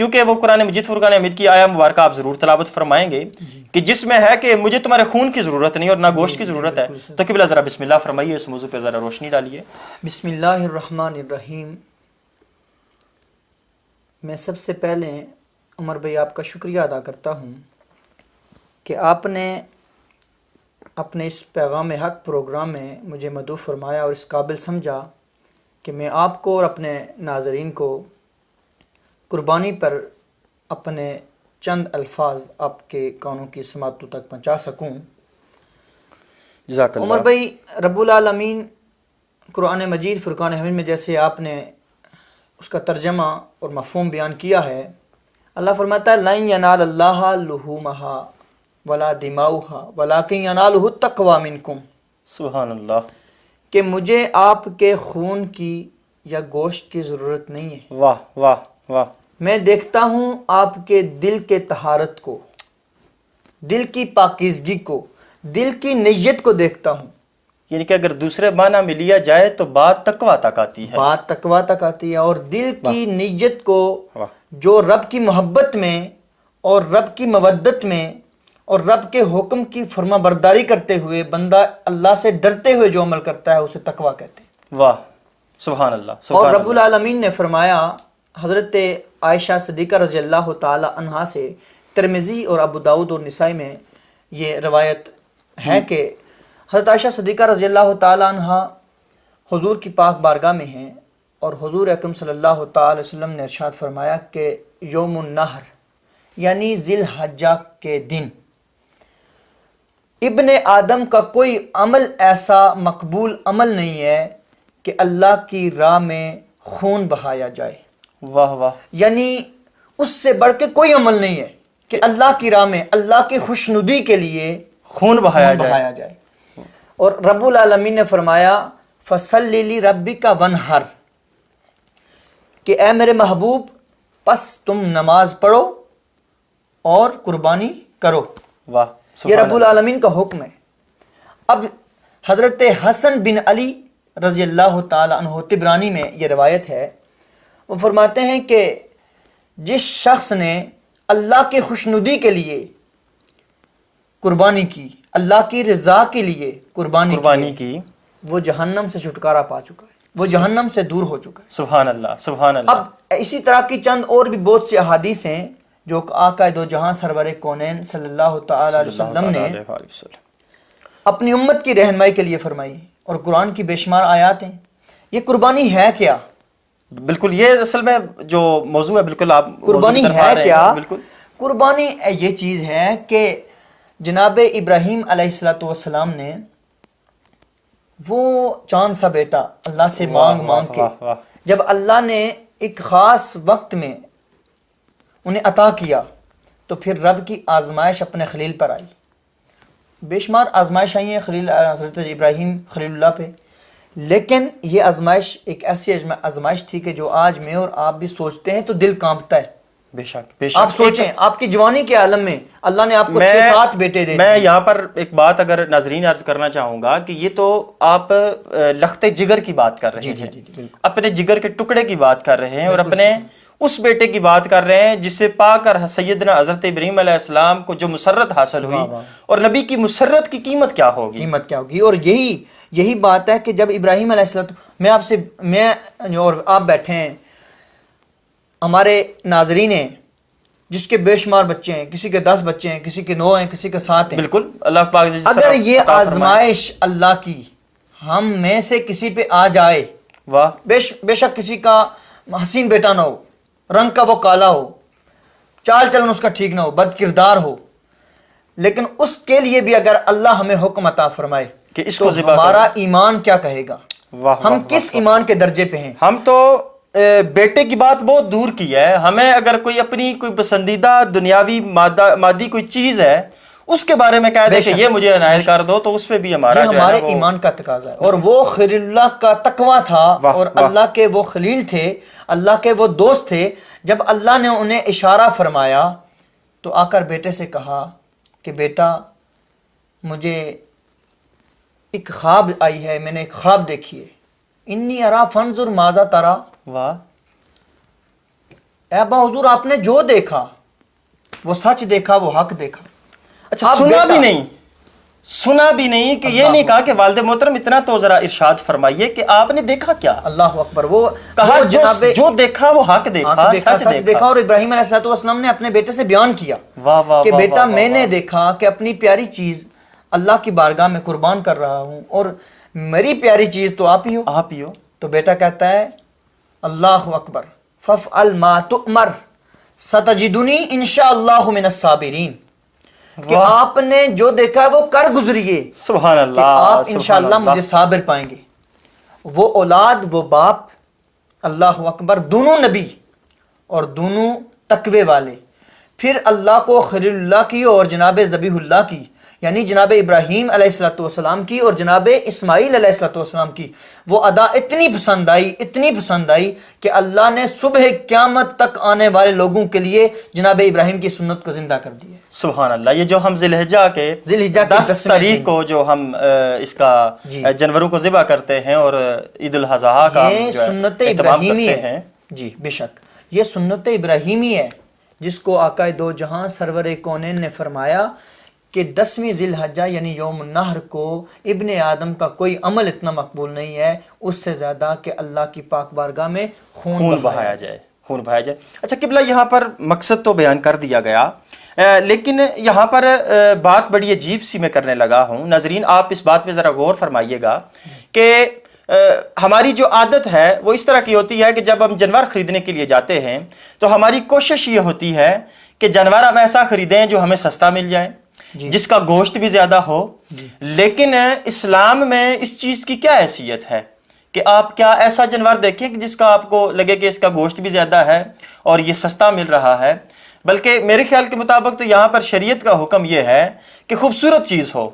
کیونکہ وہ قرآن مجید فرقان حمید کی آیا مبارکہ آپ ضرور تلاوت فرمائیں گے کہ جس میں ہے کہ مجھے تمہارے خون کی ضرورت نہیں اور نہ گوشت کی ضرورت ہے. تو قبلہ ذرا بسم اللہ فرمائیے، اس موضوع پہ ذرا روشنی ڈالیے. بسم اللہ الرحمن الرحیم. میں سب سے پہلے عمر بھائی آپ کا شکریہ ادا کرتا ہوں کہ آپ نے اپنے اس پیغام حق پروگرام میں مجھے مدعو فرمایا اور اس قابل سمجھا کہ میں آپ کو اور اپنے ناظرین کو قربانی پر اپنے چند الفاظ آپ کے کانوں کی سماعتوں تک پہنچا سکوں. جزاک اللہ. عمر بھائی، رب العالمین قرآن مجید فرقان حمید میں جیسے آپ نے اس کا ترجمہ اور مفہوم بیان کیا ہے، اللہ فرماتا ہے لَن يَنَالَ اللَّهَ لُحُومَهَا وَلَا دِمَاؤُهَا وَلَٰكِن يَنَالُهُ التَّقْوَىٰ مِنكُمْ. سبحان اللہ. کہ مجھے آپ کے خون کی یا گوشت کی ضرورت نہیں ہے، واہ واہ واہ. میں دیکھتا ہوں آپ کے دل کے طہارت کو، دل کی پاکیزگی کو، دل کی نیت کو دیکھتا ہوں. یعنی کہ اگر دوسرے معنی میں لیا جائے تو بات تقویٰ تک آتی ہے. بات تقویٰ تک آتی ہے، اور دل کی نیت کو واہ. جو رب کی محبت میں اور رب کی مودت میں اور رب کے حکم کی فرما برداری کرتے ہوئے بندہ اللہ سے ڈرتے ہوئے جو عمل کرتا ہے اسے تقویٰ کہتے ہیں. واہ سبحان اللہ. اور رب العالمین نے فرمایا حضرت عائشہ صدیقہ رضی اللہ تعالی عنہا سے، ترمذی اور ابو داؤد اور نسائی میں یہ روایت ہے کہ حضرت عائشہ صدیقہ رضی اللہ تعالی عنہا حضور کی پاک بارگاہ میں ہیں اور حضور اکرم صلی اللہ تعالی وسلم نے ارشاد فرمایا کہ یوم النحر یعنی ذی الحجہ کے دن ابن آدم کا کوئی عمل ایسا مقبول عمل نہیں ہے کہ اللہ کی راہ میں خون بہایا جائے. واہ واہ. یعنی اس سے بڑھ کے کوئی عمل نہیں ہے کہ اللہ کی راہ میں اللہ کی خوشنودی کے لیے خون بہایا جائے. اور رب العالمین نے فرمایا فَصَلِّ لِرَبِّكَ وَانْحَرْ، کہ اے میرے محبوب پس تم نماز پڑھو اور قربانی کرو. واہ. یہ رب العالمین کا حکم ہے. اب حضرت حسن بن علی رضی اللہ تعالی عنہ طبرانی میں یہ روایت ہے، وہ فرماتے ہیں کہ جس شخص نے اللہ کی خوشنودی کے لیے قربانی کی، اللہ کی رضا کے لیے قربانی کی، وہ جہنم سے چھٹکارا پا چکا ہے، وہ جہنم سے دور ہو چکا ہے. سبحان اللہ سبحان اللہ. اب اسی طرح کی چند اور بھی بہت سی احادیث ہیں جو آقا دو جہاں سرور کونین صلی اللہ تعالی علیہ وسلم نے اپنی امت کی رہنمائی کے لیے فرمائی، اور قرآن کی بے شمار آیات ہیں. یہ قربانی ہے کیا؟ بالکل یہ اصل میں جو موضوع ہے، بالکل آپ قربانی ہے کیا؟ قربانی یہ چیز ہے کہ جناب ابراہیم علیہ السلام نے وہ چاند سا بیٹا اللہ سے مانگ کے جب اللہ نے ایک خاص وقت میں انہیں عطا کیا تو پھر رب کی آزمائش اپنے خلیل پر آئی. بے شمار آزمائش آئی ہیں خلیل حضرت ابراہیم خلیل اللہ پہ، لیکن یہ آزمائش ایک ایسی آزمائش تھی کہ جو آج میں اور آپ بھی سوچتے ہیں تو دل کانپتا ہے. بے شک. آپ سوچیں آپ کی جوانی کے عالم میں اللہ نے آپ کو 6-7 بیٹے دے. میں یہاں پر ایک بات اگر ناظرین عرض کرنا چاہوں گا کہ یہ تو آپ لخت جگر کی بات کر رہے ہیں، اپنے جگر کے ٹکڑے کی بات کر رہے ہیں، اور اپنے اس بیٹے کی بات کر رہے ہیں جس سے پا کر سیدنا حضرت ابراہیم علیہ السلام کو جو مسرت حاصل ہوئی، اور نبی کی مسرت کی قیمت کیا ہوگی. اور یہی بات ہے کہ جب ابراہیم علیہ السلام، میں اور آپ بیٹھے ہیں، ہمارے ناظرین ہیں جس کے بے شمار بچے ہیں، کسی کے 10 بچے ہیں، کسی کے 9 ہیں، کسی کے 7 ہیں. بالکل اللہ پاک اگر یہ آزمائش اللہ کی ہم میں سے کسی پہ آ جائے، واہ، بے شک کسی کا حسین بیٹا نہ ہو، رنگ کا وہ کالا ہو، چال چلن اس کا ٹھیک نہ ہو، بد کردار ہو، لیکن اس کے لیے بھی اگر اللہ ہمیں حکم عطا فرمائے کہ اس کو ہمارا ایمان کیا کہے گا؟ ہم کس ایمان کے درجے پہ ہیں؟ ہم تو بیٹے کی بات بہت دور کی ہے. ہمیں اگر کوئی اپنی کوئی پسندیدہ دنیاوی مادی کوئی چیز ہے اس کے بارے میں کہہ دے کہ یہ مجھے عنایت کر دو، تو اس پہ بھی ہمارا ہمارے ایمان کا تقاضا ہے. اور وہ خلیل اللہ کا تقویٰ تھا، اور اللہ کے وہ خلیل تھے، اللہ کے وہ دوست تھے. جب اللہ نے انہیں اشارہ فرمایا تو آ کر بیٹے سے کہا کہ بیٹا مجھے ایک خواب آئی ہے، میں نے ایک خواب دیکھی ہے. انی ارا فانظر ماذا ترا. واہ. اے ابا حضور آپ نے جو دیکھا وہ سچ دیکھا، وہ حق دیکھا. اچھا سنا بھی نہیں کہ یہ نہیں کہا کہ والد محترم اتنا تو ذرا ارشاد فرمائیے کہ آپ نے دیکھا کیا؟ اللہ اکبر. وہ کہا جناب جو دیکھا وہ حق دیکھا، سچ دیکھا. اور ابراہیم علیہ السلام نے اپنے بیٹے سے بیان کیا واہ واہ کہ بیٹا میں نے دیکھا کہ اپنی پیاری چیز اللہ کی بارگاہ میں قربان کر رہا ہوں، اور میری پیاری چیز تو آپ ہی ہو. آپ ہی ہو. تو بیٹا کہتا ہے اللہ اکبر فافعل ما تؤمر ستجدنی انشاءاللہ من الصابرین، کہ آپ نے جو دیکھا ہے وہ کر گزریے، سبحان اللہ، کہ آپ انشاءاللہ مجھے صابر پائیں گے. وہ اولاد، وہ باپ، اللہ اکبر، دونوں نبی اور دونوں تقوی والے، پھر اللہ کو خلیل اللہ کی اور جناب ذبیح اللہ کی، یعنی جناب ابراہیم علیہ السلام کی اور جناب اسماعیل علیہ السلام کی وہ ادا اتنی پسند آئی کہ اللہ نے صبح قیامت تک آنے والے لوگوں کے لیے جناب ابراہیم کی سنت کو زندہ کر دیا. سبحان اللہ. یہ جو ہم ذی الحجہ کے 10 تاریخ کو جو ہم اس کا جانوروں کو ذبح کرتے ہیں اور عید الاضحیٰ کا یہ سنت ابراہیمی ہے. جی بے شک یہ سنت ابراہیمی ہے، جس کو آقا دو جہاں سرور کونین نے فرمایا کہ 10ویں ذی الحجہ یعنی یوم النحر کو ابن آدم کا کوئی عمل اتنا مقبول نہیں ہے اس سے زیادہ کہ اللہ کی پاک بارگاہ میں خون بہایا جائے. اچھا قبلہ یہاں پر مقصد تو بیان کر دیا گیا، لیکن یہاں پر بات بڑی عجیب سی میں کرنے لگا ہوں. ناظرین آپ اس بات پہ ذرا غور فرمائیے گا کہ ہماری جو عادت ہے وہ اس طرح کی ہوتی ہے کہ جب ہم جانور خریدنے کے لیے جاتے ہیں تو ہماری کوشش یہ ہوتی ہے کہ جانور ہم ایسا خریدیں جو ہمیں سستا مل جائے، جس کا گوشت بھی زیادہ ہو. لیکن اسلام میں اس چیز کی کیا حیثیت ہے کہ آپ کیا ایسا جانور دیکھیں کہ جس کا آپ کو لگے کہ اس کا گوشت بھی زیادہ ہے اور یہ سستا مل رہا ہے؟ بلکہ میرے خیال کے مطابق تو یہاں پر شریعت کا حکم یہ ہے کہ خوبصورت چیز ہو.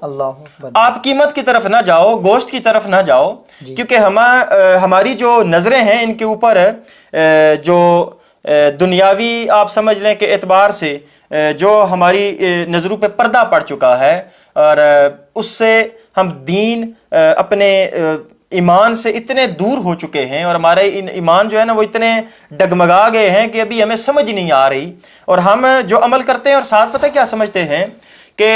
آپ قیمت کی طرف نہ جاؤ، گوشت کی طرف نہ جاؤ، کیونکہ ہماری جو نظریں ہیں ان کے اوپر جو دنیاوی آپ سمجھ لیں کہ اعتبار سے جو ہماری نظروں پہ پردہ پڑ چکا ہے، اور اس سے ہم دین اپنے ایمان سے اتنے دور ہو چکے ہیں، اور ہمارے ایمان جو ہے نا وہ اتنے ڈگمگا گئے ہیں کہ ابھی ہمیں سمجھ نہیں آ رہی، اور ہم جو عمل کرتے ہیں اور ساتھ پتہ کیا سمجھتے ہیں کہ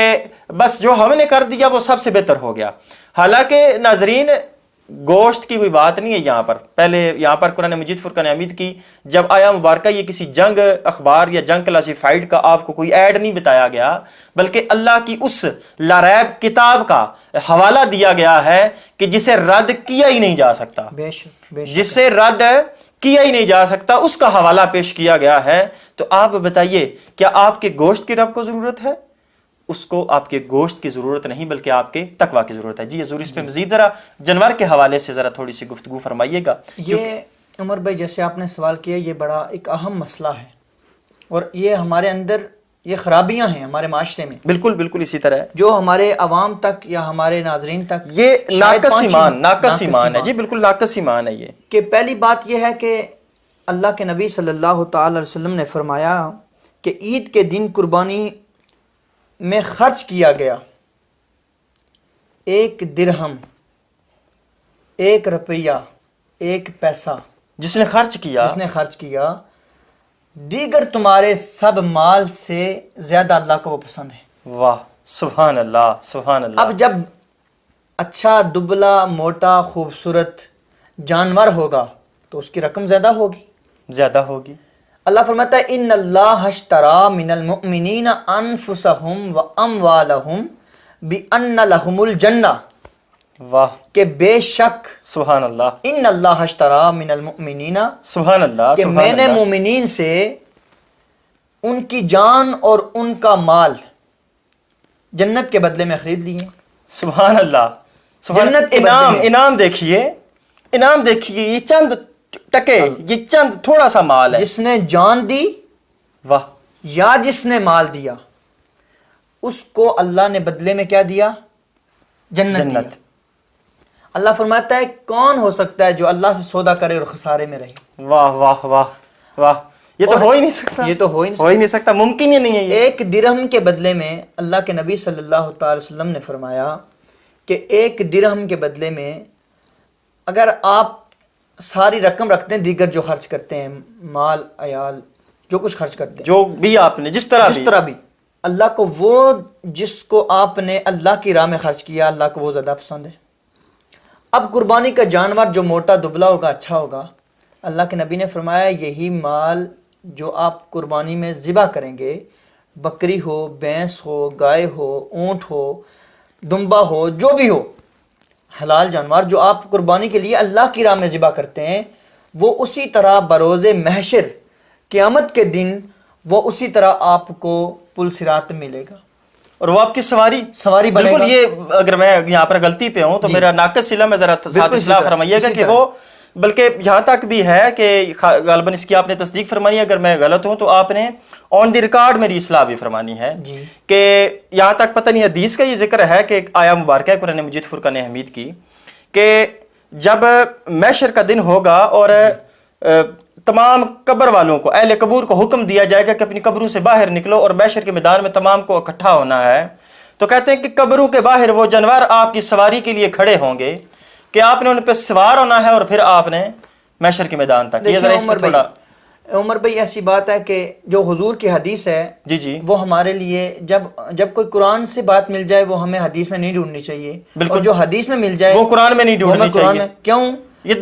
بس جو ہم نے کر دیا وہ سب سے بہتر ہو گیا. حالانکہ ناظرین گوشت کی کوئی بات نہیں ہے یہاں پر. پہلے یہاں پر قرآن مجید فرقان حمید کی جب آیا مبارکہ یہ کسی جنگ اخبار یا جنگ کلاسیفائیڈ کا آپ کو کوئی ایڈ نہیں بتایا گیا، بلکہ اللہ کی اس لا ریب کتاب کا حوالہ دیا گیا ہے کہ جسے رد کیا ہی نہیں جا سکتا، جسے رد کیا ہی نہیں جا سکتا اس کا حوالہ پیش کیا گیا ہے. تو آپ بتائیے کیا آپ کے گوشت کی رب کو ضرورت ہے؟ اس کو آپ کے گوشت کی ضرورت نہیں بلکہ آپ کے تقویٰ کی ضرورت ہے. جی حضور اس پہ مزید ذرا جانور کے حوالے سے ذرا تھوڑی سی گفتگو فرمائیے گا. یہ عمر بھائی جیسے آپ نے سوال کیا یہ بڑا ایک اہم مسئلہ ہے، اور یہ ہمارے اندر یہ خرابیاں ہیں ہمارے معاشرے میں. بالکل اسی طرح جو ہمارے عوام تک یا ہمارے ناظرین تک یہ ناقص ایمان ہے. جی بالکل ناقص ایمان ہے. یہ کہ پہلی بات یہ ہے کہ اللہ کے نبی صلی اللہ تعالی علیہ وسلم نے فرمایا کہ عید کے دن قربانی میں خرچ کیا گیا 1 درہم، 1 روپیہ، 1 پیسہ جس نے خرچ کیا دیگر تمہارے سب مال سے زیادہ اللہ کو وہ پسند ہے. واہ سبحان اللہ سبحان اللہ. اب جب اچھا دبلا موٹا خوبصورت جانور ہوگا تو اس کی رقم زیادہ ہوگی. اللہ فرماتا ہے ان اللہ اشترا من المؤمنین انفسہم و اموالہم بان لہم الجنہ. واہ کہ بے شک سبحان اللہ ان اللہ اشترا من المؤمنین سبحان اللہ کہ میں نے مومنین سے ان کی جان اور ان کا مال جنت کے بدلے میں خرید لیے. سبحان اللہ. جنت انعام دیکھیے یہ چند ٹکے، یہ چند تھوڑا سا مال ہے. جس نے جان دی واہ یا جس نے مال دیا اس کو اللہ نے بدلے میں کیا دیا؟ جنت دیا. اللہ فرماتا ہے کون ہو سکتا ہے جو اللہ سے سودا کرے اور خسارے میں رہے؟ واہ واہ واہ واہ. یہ تو ہو ہی نہیں سکتا، ممکن ہی نہیں ہے. 1 درہم کے بدلے میں اللہ کے نبی صلی اللہ تعالی وسلم نے فرمایا کہ 1 درہم کے بدلے میں اگر آپ ساری رقم رکھتے ہیں دیگر جو خرچ کرتے ہیں مال عیال جو کچھ خرچ کرتے ہیں، جو بھی آپ نے جس طرح بھی اللہ کو وہ جس کو آپ نے اللہ کی راہ میں خرچ کیا اللہ کو وہ زیادہ پسند ہے۔ اب قربانی کا جانور جو موٹا دبلا ہوگا، اچھا ہوگا، اللہ کے نبی نے فرمایا یہی مال جو آپ قربانی میں ذبح کریں گے، بکری ہو، بھینس ہو، گائے ہو، اونٹ ہو، دمبا ہو، جو بھی ہو حلال جانور جو آپ قربانی کے لیے اللہ کی راہ میں ذبح کرتے ہیں، وہ اسی طرح بروز محشر قیامت کے دن وہ اسی طرح آپ کو پل صراط میں ملے گا، اور وہ آپ کی سواری بنے بالکل۔ گا۔ یہ اگر میں یہاں پر غلطی پہ ہوں تو میرا ناقص صلہ میں ذرا ساتھ اصلاح فرمائیے گا کہ وہ بلکہ یہاں تک بھی ہے کہ غالباً اس کی آپ نے تصدیق فرمانی ہے، اگر میں غلط ہوں تو آپ نے آن دی ریکارڈ میری اصلاح بھی فرمانی ہے کہ یہاں تک پتہ نہیں حدیث کا یہ ذکر ہے کہ آیا مبارکہ قرآن مجید فرقان حمید کی کہ جب محشر کا دن ہوگا اور تمام قبر والوں کو، اہل قبور کو حکم دیا جائے گا کہ اپنی قبروں سے باہر نکلو اور محشر کے میدان میں تمام کو اکٹھا ہونا ہے، تو کہتے ہیں کہ قبروں کے باہر وہ جانور آپ کی سواری کے لیے کھڑے ہوں گے کہ آپ نے ان پہ سوار ہونا ہے اور پھر آپ نے محشر کے میدان تک۔ یہ ذرا اس پر تھوڑا عمر بھائی ایسی بات ہے کہ جو حضور کی حدیث ہے جی وہ ہمارے لیے جب کوئی قرآن سے بات مل جائے وہ ہمیں حدیث میں نہیں ڈھونڈنی چاہیے، اور جو حدیث میں مل جائے وہ قرآن میں نہیں ڈھونڈنی چاہیے۔ کیوں؟ یہ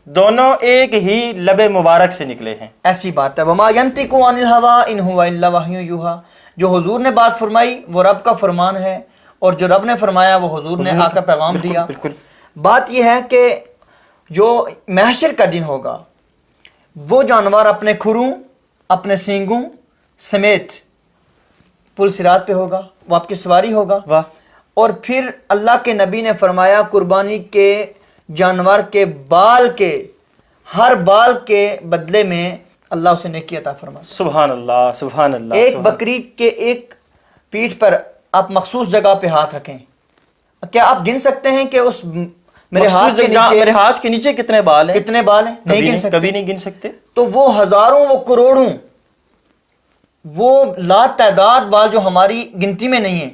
دونوں ایک ہی لب مبارک سے نکلے ہیں، ایسی بات ہے۔ وما ينطق عن الهوى ان هو الا وحی یوحی، جو حضور نے بات فرمائی وہ رب کا فرمان ہے، اور جو رب نے فرمایا وہ حضور نے آ کر پیغام دیا۔ بات یہ ہے کہ جو محشر کا دن ہوگا وہ جانور اپنے کھروں اپنے سینگوں سمیت پل صراط پہ ہوگا، وہ آپ کی سواری ہوگا۔ اور پھر اللہ کے نبی نے فرمایا قربانی کے جانور کے بال کے ہر بال کے بدلے میں اللہ اسے نیکی عطا فرمائے۔ سبحان اللہ سبحان اللہ۔ ایک بکری کے ایک پیٹھ پر آپ مخصوص جگہ پہ ہاتھ رکھیں، کیا آپ گن سکتے ہیں کہ اس میرے ہاتھ کے نیچے کتنے بال ہیں؟ کتنے بال ہیں؟ نہیں گن سکتے، کبھی نہیں گن سکتے۔ تو وہ ہزاروں، وہ کروڑوں، وہ لا تعداد بال جو ہماری گنتی میں نہیں ہیں،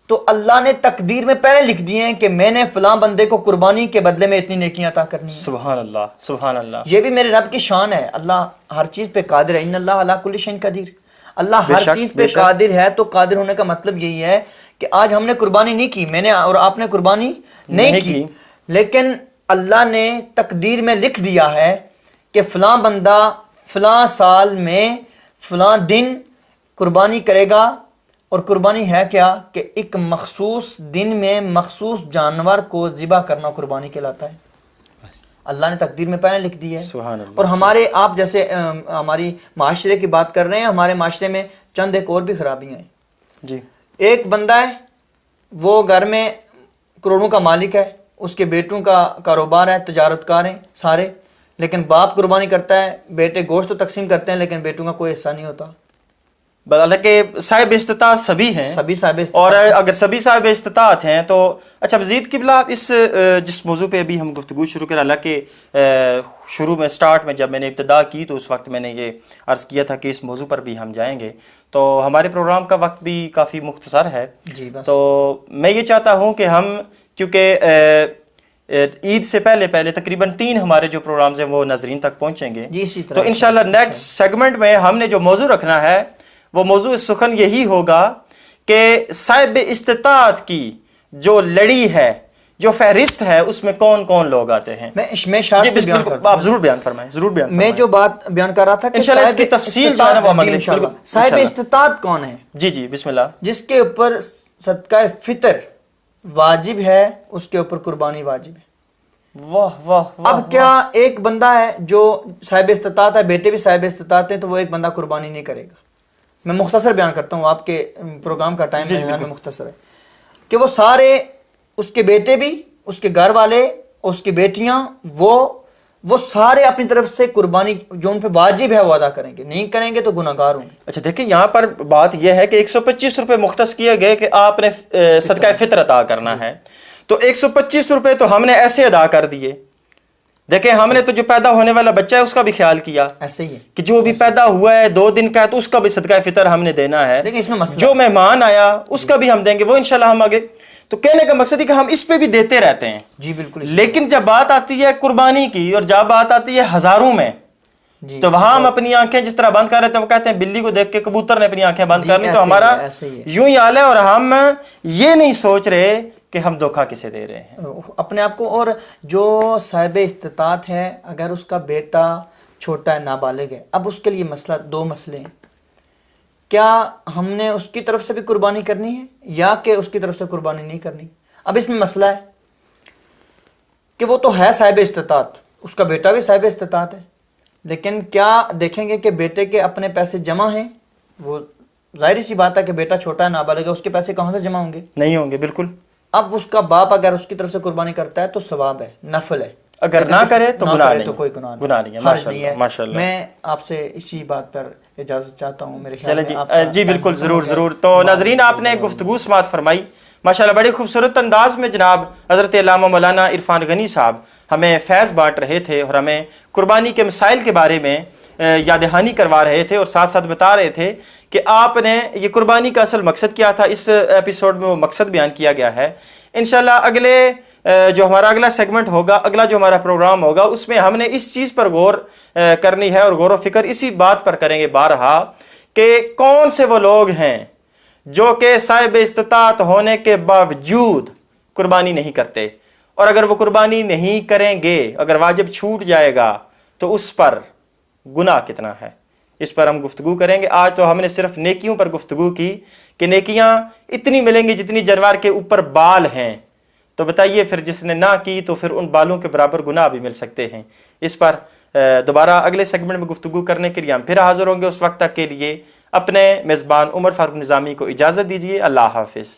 تو اللہ نے تقدیر میں پہلے لکھ دیے ہیں کہ میں نے فلاں بندے کو قربانی کے بدلے میں اتنی نیکیاں عطا کرنی ہیں۔ سبحان اللہ سبحان اللہ۔ یہ بھی میرے رب کی شان ہے، اللہ ہر چیز پہ قادر ہے، ان اللہ علی کل شیء قدیر۔ اللہ ہر چیز پہ قادر ہے، تو قادر ہونے کا مطلب یہی ہے کہ آج ہم نے قربانی نہیں کی، میں نے اور آپ نے قربانی نہیں کی، لیکن اللہ نے تقدیر میں لکھ دیا ہے کہ فلاں بندہ فلاں سال میں فلاں دن قربانی کرے گا۔ اور قربانی ہے کیا کہ ایک مخصوص دن میں مخصوص جانور کو ذبح کرنا قربانی کہلاتا ہے، اللہ نے تقدیر میں پہلے لکھ دی ہے۔ اور ہمارے آپ جیسے ہماری معاشرے کی بات کر رہے ہیں، ہمارے معاشرے میں چند ایک اور بھی خرابیاں ہیں جی۔ ایک بندہ ہے، وہ گھر میں کروڑوں کا مالک ہے، اس کے بیٹوں کا کاروبار ہے، تجارت کار ہیں سارے، لیکن باپ قربانی کرتا ہے، بیٹے گوشت تو تقسیم کرتے ہیں لیکن بیٹوں کا کوئی حصہ نہیں ہوتا۔ حالانکہ صاحب استطاعت سبھی ہیں، سبھی صاحب استطاعت، اور اگر سبھی صاحب استطاعت ہیں تو اچھا مزید قبلہ اس جس موضوع پہ ابھی ہم گفتگو شروع کریں، حالانکہ شروع میں سٹارٹ میں جب میں نے ابتدا کی تو اس وقت میں نے یہ عرض کیا تھا کہ اس موضوع پر بھی ہم جائیں گے، تو ہمارے پروگرام کا وقت بھی کافی مختصر ہے جی بس۔ تو میں یہ چاہتا ہوں کہ ہم کیونکہ عید سے پہلے تقریباً 3 ہمارے جو پروگرامز ہیں وہ ناظرین تک پہنچیں گے، تو انشاءاللہ نیکسٹ سیگمنٹ میں ہم نے جو موضوع رکھنا ہے وہ موضوع سخن یہی ہوگا کہ صاحب استطاعت کی جو لڑی ہے، جو فہرست ہے، اس میں کون کون لوگ آتے ہیں۔ میں شارٹ سے بیان کرتا ہوں، آپ ضرور بیان فرمائیں، ضرور بیان فرمائیں۔ میں جو بات بیان کر رہا تھا کہ انشاءاللہ اس کی تفصیل جو ہے نا وہ ہم اگلے صاحب استطاعت کون ہے؟ جی بسم اللہ۔ جس کے اوپر صدقہ فطر واجب ہے، اس کے اوپر قربانی واجب ہے۔ واہ واہ۔ اب کیا ایک بندہ ہے جو صاحب استطاعت ہے، بیٹے بھی صاحب استطاعت ہیں، تو وہ ایک بندہ قربانی نہیں کرے گا؟ میں مختصر بیان کرتا ہوں، آپ کے پروگرام کا ٹائم میں مختصر ہے کہ وہ سارے، اس کے بیٹے بھی، اس کے گھر والے، اس کی بیٹیاں، وہ سارے اپنی طرف سے قربانی جو ان پہ واجب ہے وہ ادا کریں گے، نہیں کریں گے تو گناہ گار ہوں گے۔ اچھا دیکھیں یہاں پر بات یہ ہے کہ 125 روپے مختص کیے گئے کہ آپ نے صدقہ فطر ادا کرنا ہے، تو 125 روپے تو ہم نے ایسے ادا کر دیے۔ دیکھیں ہم نے تو جو پیدا ہونے والا بچہ ہے اس کا بھی خیال کیا، ایسے ہی ہے کہ جو بھی پیدا ہوا ہے 2 دن کا ہے تو اس کا بھی صدقہ فطر ہم نے دینا ہے، لیکن اس میں مسئلہ جو مہمان آیا اس کا بھی ہم دیں گے، وہ انشاءاللہ ہم آگے۔ تو کہنے کا مقصد ہے کہ ہم اس پہ بھی دیتے رہتے ہیں۔ جی بالکل۔ لیکن جب بات آتی ہے قربانی کی اور جب بات آتی ہے ہزاروں میں، جی تو وہاں ہم اپنی آنکھیں جس طرح بند کر رہے تھے، وہ کہتے ہیں بلی کو دیکھ کے کبوتر نے اپنی آنکھیں بند جی، کر لی، تو ایسے ہی ہمارا ہے، ایسے ہی ہے۔ یوں ہی حال ہے، اور ہم یہ نہیں سوچ رہے کہ ہم دھوکہ کسے دے رہے ہیں۔ اپنے آپ کو، اور جو صاحب استطاعت ہے اگر اس کا بیٹا چھوٹا ہے، نابالغ ہے، اب اس کے لیے مسئلہ، دو مسئلے ہیں، کیا ہم نے اس کی طرف سے بھی قربانی کرنی ہے یا کہ اس کی طرف سے قربانی نہیں کرنی؟ اب اس میں مسئلہ ہے کہ وہ تو ہے صاحب استطاعت، اس کا بیٹا بھی صاحب استطاعت ہے، لیکن کیا دیکھیں گے کہ بیٹے کے اپنے پیسے جمع ہیں؟ وہ ظاہری سی بات ہے کہ بیٹا چھوٹا ہے، نابالغ ہے، اس کے پیسے کہاں سے جمع ہوں گے؟ نہیں ہوں گے، بالکل۔ اب اس کا باپ اگر اس کی طرف سے قربانی کرتا ہے تو ثواب ہے، نفل ہے، اگر لیکن نہ اس کرے تو نہ گناہ کرے نہیں تو ہے، کوئی گناہ گناہ نہیں ہے، حرج ماشاء نہیں اللہ ہے۔ ماشاء اللہ۔ میں آپ سے اسی بات پر اجازت چاہتا ہوں، میرے خیال چلیں میں جی، آپ کا جی ٹائم بالکل، ختم ہو ضرور گیا ہے۔ ضرور۔ تو ناظرین، آپ نے گفتگو سماعت فرمائی ماشاءاللہ، بڑی خوبصورت انداز میں جناب حضرت علامہ مولانا عرفان غنی صاحب ہمیں فیض بانٹ رہے تھے، اور ہمیں قربانی کے مسائل کے بارے میں یاد دہانی کروا رہے تھے، اور ساتھ ساتھ بتا رہے تھے کہ آپ نے یہ قربانی کا اصل مقصد کیا تھا۔ اس ایپیسوڈ میں وہ مقصد بیان کیا گیا ہے۔ انشاءاللہ اگلے جو ہمارا اگلا سیگمنٹ ہوگا، اگلا جو ہمارا پروگرام ہوگا، اس میں ہم نے اس چیز پر غور کرنی ہے، اور غور و فکر اسی بات پر کریں گے بارہا کہ کون سے وہ لوگ ہیں جو کہ صاحب استطاعت ہونے کے باوجود قربانی نہیں کرتے، اور اگر وہ قربانی نہیں کریں گے، اگر واجب چھوٹ جائے گا تو اس پر گناہ کتنا ہے، اس پر ہم گفتگو کریں گے۔ آج تو ہم نے صرف نیکیوں پر گفتگو کی کہ نیکیاں اتنی ملیں گی جتنی جانور کے اوپر بال ہیں، تو بتائیے پھر جس نے نہ کی تو پھر ان بالوں کے برابر گناہ بھی مل سکتے ہیں۔ اس پر دوبارہ اگلے سیگمنٹ میں گفتگو کرنے کے لیے ہم پھر حاضر ہوں گے۔ اس وقت تک کے لیے اپنے میزبان عمر فاروق نظامی کو اجازت دیجیے۔ اللہ حافظ۔